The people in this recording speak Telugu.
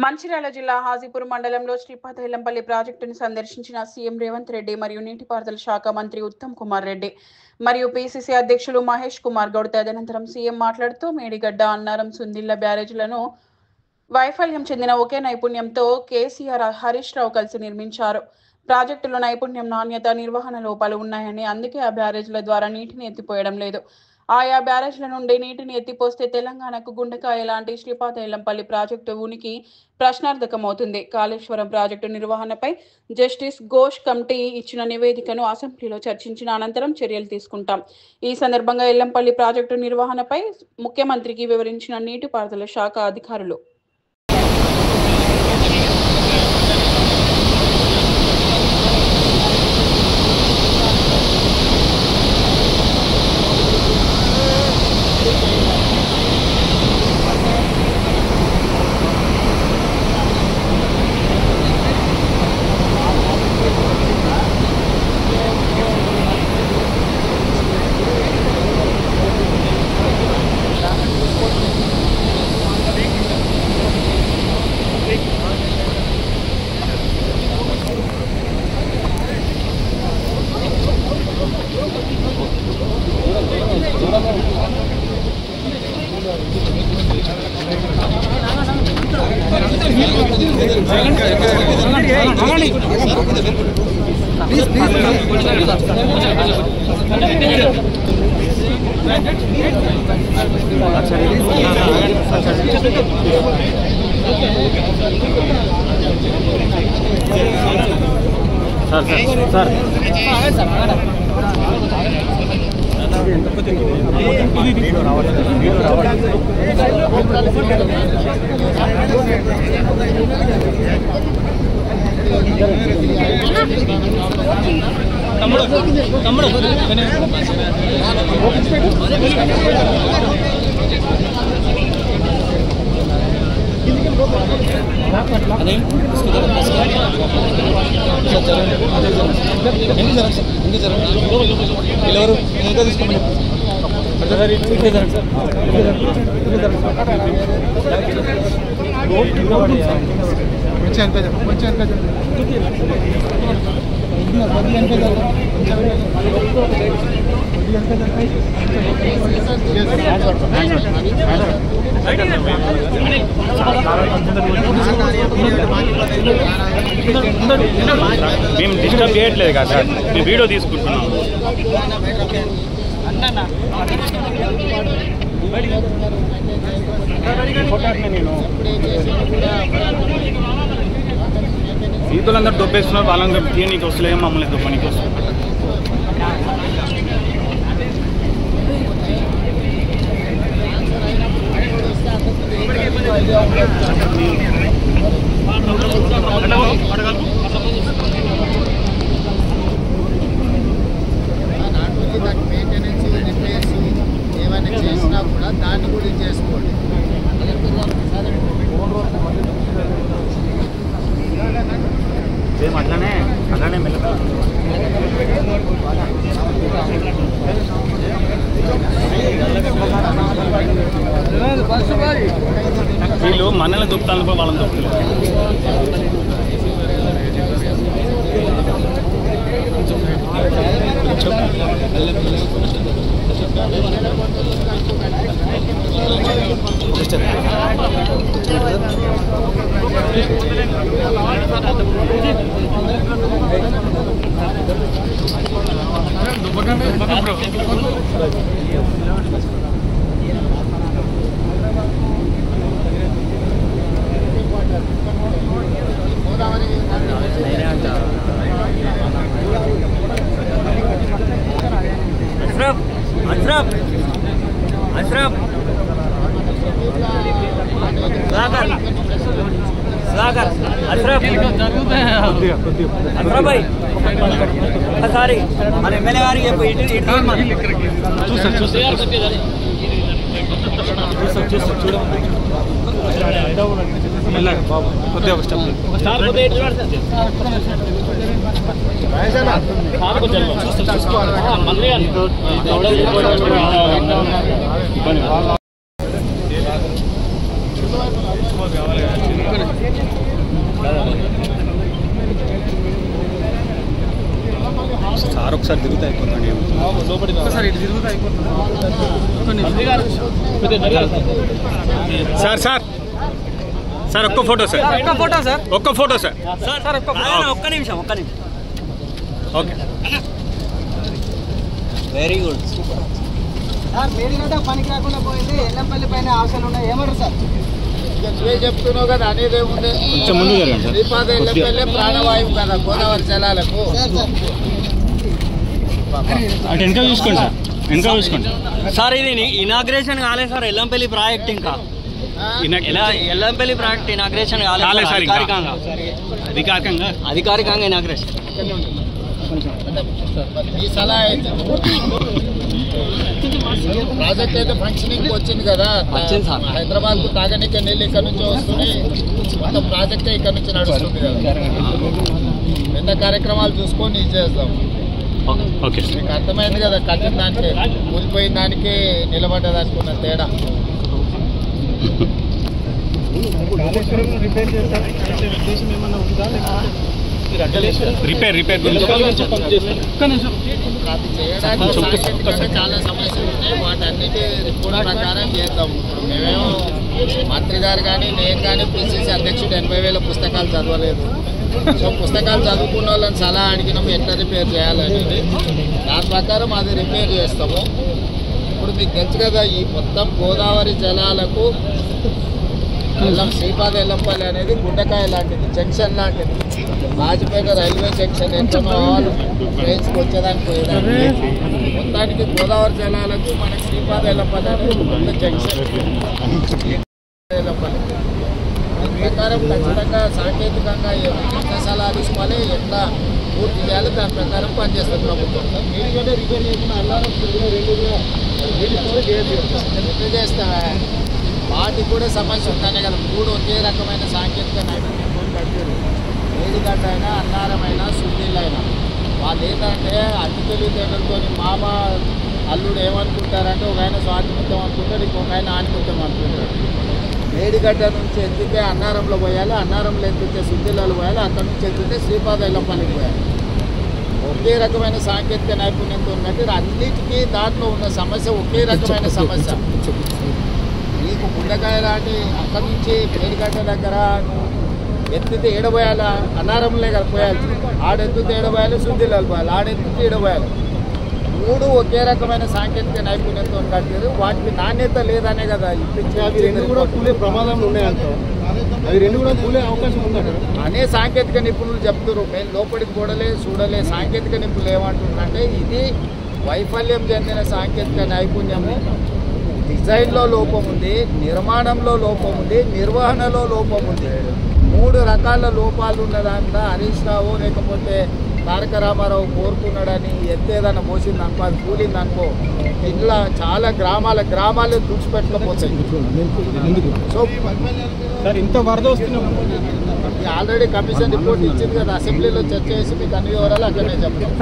మంచిర్యాల జిల్లా హాజీపూర్ మండలంలో శ్రీపాదెల్లంపల్లి ప్రాజెక్టును సందర్శించిన సీఎం రేవంత్ రెడ్డి మరియు నీటిపారుదల శాఖ మంత్రి ఉత్తమ్ కుమార్ రెడ్డి మరియు పీసీసీ అధ్యక్షులు మహేష్ కుమార్ గౌడ్. తదనంతరం సీఎం మాట్లాడుతూ మేడిగడ్డ, అన్నారం, సుందిళ్ల బ్యారేజ్లను వైఫల్యం చెందిన ఒకే నైపుణ్యంతో కేసీఆర్, హరీష్ రావు కలిసి నిర్మించారు. ప్రాజెక్టులో నైపుణ్యం, నాణ్యత, నిర్వహణ లోపాలు ఉన్నాయని, అందుకే ఆ బ్యారేజ్ల ద్వారా నీటిని ఎత్తిపోయడం లేదు. ఆయా బ్యారేజ్ల నుండి నీటిని ఎత్తిపోస్తే తెలంగాణకు గుండెకాయ లాంటి శ్రీపాదెల్లంపల్లి ప్రాజెక్టు ఉనికి ప్రశ్నార్థకమవుతుంది. కాళేశ్వరం ప్రాజెక్టు నిర్వహణపై జస్టిస్ ఘోష్ కమిటీ ఇచ్చిన నివేదికను అసెంబ్లీలో చర్చించిన అనంతరం చర్యలు తీసుకుంటాం. ఈ సందర్భంగా ఎల్లంపల్లి ప్రాజెక్టు నిర్వహణపై ముఖ్యమంత్రికి వివరించిన నీటిపారుదల శాఖ అధికారులు. మేము డిస్టర్బ్ చేయట్లేదు కదా సార్, మేము వీడియో తీసుకుంటున్నాం. రైతులందరూ దొబ్బేస్తున్నారు, వాళ్ళందరూ తీయనీకి వస్తలేదు, మమ్మల్ని దొబ్బనికి వస్తుంది. మెయింటెనెన్స్, రిపేర్స్ ఏమైనా చేసినా కూడా దాన్ని కూడా చేసుకోండి. అట్లానే మెల్లగా వీళ్ళు మనల్ని దొక్కుతాను, వాళ్ళని దొక్కుతారు. अशरफ अशरफ अशरफ भाई सारी మన ఎమ్మెల్యే గారికి కొద్దిగా ఒక స్టార్ మంత్రి సార్ ఒకసారి తిరుగుతా అయిపోతుంది ఒకసారి ఇటు తిరుగుతా అయిపోతుంది సార్ సార్ సార్ ఒక్క ఫోటో సార్ ఒక్క ఫోటో సార్ ఒక్క నిమిషం okay very good sir Medigadda పనికి రాకుండా పోయింది ఎల్లంపల్లి పైన ఆశలు ఉన్నాయి ఏమంటారు సార్ నువ్వే చెప్తున్నావు కదా అనేది ఏముంది కొంచెం ముందు జరగండి సార్ శ్రీపాద ఎల్లంపల్లి ప్రాణవాయువు కదా గోదావరి జలాలకు అటు వెనక చూసుకోండి సార్ వెనక చూసుకోండి సార్ ఇది ఇనాగ్రేషన్ కాలేదు సార్ ఎల్లంపల్లి ప్రాజెక్ట్ ఇంకా ఎల్లంపల్లి ప్రాజెక్ట్ ఇనాగ్రేషన్ కాలేదు సార్ అధికారికంగా ఇనాగ్రేషన్ ఈ సలహా ప్రాజెక్ట్ అయితే ఫంక్షనింగ్ వచ్చింది కదా వచ్చింది సార్. హైదరాబాద్ కు తాగనీకే నీళ్ళు ఇక్కడ నుంచి వస్తున్నాయి మొత్తం ప్రాజెక్ట్ ఇక్కడ నుంచి నడుస్తుంది కదా ఎంత కార్యక్రమాలు చూసుకొని ఇచ్చేస్తాం ఓకే మీకు అర్థమైంది కదా కట్టిన దానికి కూలిపోయిన దానికి నిలబడ్డదానికి ఉన్న తేడా రిపేర్ గురించి అది చేయడానికి సాంకేతికంగా చాలా సమస్యలు ఉన్నాయి వాటన్నిటి రిపోర్ట్ ప్రకారం చేద్దాం ఇప్పుడు మేమేమో మంత్రి గారు కానీ నేను కానీ పిసిసి అధ్యక్షుడు 80,000 పుస్తకాలు చదవలేదు సో పుస్తకాలు చదువుకున్న వాళ్ళని సలహా అడిగినాము ఎట్లా రిపేర్ చేయాలనేది దాని ప్రకారం అది రిపేర్ చేస్తాము ఇప్పుడు మీకు తెలుసు కదా ఈ మొత్తం గోదావరి జలాలకు శ్రీపాద ఎల్లంపల్లి అనేది గుండకాయ లాంటిది జంక్షన్ లాంటిది రాజపేట రైల్వే జంక్షన్ ఎట్లనో ట్రైన్స్కి వచ్చేదానికి పోయేదానికి మొత్తానికి గోదావరి జలాలకు మనకి శ్రీపాద ఎల్లంపల్లి అనేది పెద్ద జంక్షన్ ఎల్లంపల్లి దాని ప్రకారం ఖచ్చితంగా సాంకేతికంగా ఎట్లా సలహా తీసుకోవాలి ఎట్లా పూర్తి చేయాలి దాని ప్రకారం పనిచేస్తుంది ప్రభుత్వం మీడికంటే రిపేర్ చేయకుండా అల్లారం రిపేర్ చేస్తావా వాటికి కూడా సమస్య ఉందనే కదా 3 ఒకే రకమైన సాంకేతిక నైపుణ్యంతో కట్టారు మేడిగడ్డ అయినా అన్నారమైనా సుద్దీళ్ళైనా వాళ్ళు ఏంటంటే అతి తెలివితేటలతో మామ అల్లుడు ఏమనుకుంటారంటే ఒక ఆయన స్వాతిముత్యం అనుకుంటాడు ఇంకొక ఆయన ఆనిముత్యం అనుకుంటాడు మేడిగడ్డ నుంచి ఎత్తితే అన్నారంలో పోయాలి అన్నారంలో ఎత్తితే సుద్దీలలో పోయాలి అక్కడ నుంచి ఎత్తితే శ్రీపాద ఎల్లంపల్లికి పోయాలి ఒకే రకమైన సాంకేతిక నైపుణ్యంతో కట్టారు అన్నిటికీ దాంట్లో ఉన్న సమస్య ఒకే రకమైన సమస్య నీకు గుండకాయ లాంటి అక్కడి నుంచి మేడిగడ్డ దగ్గర ఎత్తితే ఏడబోయాలి అన్నారంలే కదా పోయాలి ఆడెత్తితే ఏడబోయాలి శుద్ధిలాలు పోయాలి ఆడెత్తితే ఏడబోయాలి 3 ఒకే రకమైన సాంకేతిక నైపుణ్యంతో కట్టారు వాటికి నాణ్యత లేదనే కదా అవి రెండు కూడా కూలే ప్రమాదంలో ఉన్నాయంటారు అవి రెండు కూడా కూలే అవకాశం ఉందంటారు అనే సాంకేతిక నిపుణులు చెప్తారు మేము లోపలికి చూడలే సాంకేతిక నిపుణులు ఏమంటున్నారంటే ఇది వైఫల్యం చెందిన సాంకేతిక నైపుణ్యము డిజైన్లో లోపం ఉంది నిర్మాణంలో లోపం ఉంది నిర్వహణలో లోపం ఉంది 3 రకాల లోపాలు ఉన్న దాంట్లో హరీష్ రావు లేకపోతే తారక రామారావు కోరుకున్నాడని ఎత్తేదన్న పోసింది అనుకో అది కూలింది అనుకో ఇట్లా చాలా గ్రామాలు తుడిచిపెట్టకపోతాయి సో సార్ ఇంత వరద వస్తున్నాం ఆల్రెడీ కమిషన్ రిపోర్ట్ ఇచ్చింది కదా అసెంబ్లీలో చర్చ చేసి మీకు అన్ని వివరాలు అక్కడనే చెప్పండి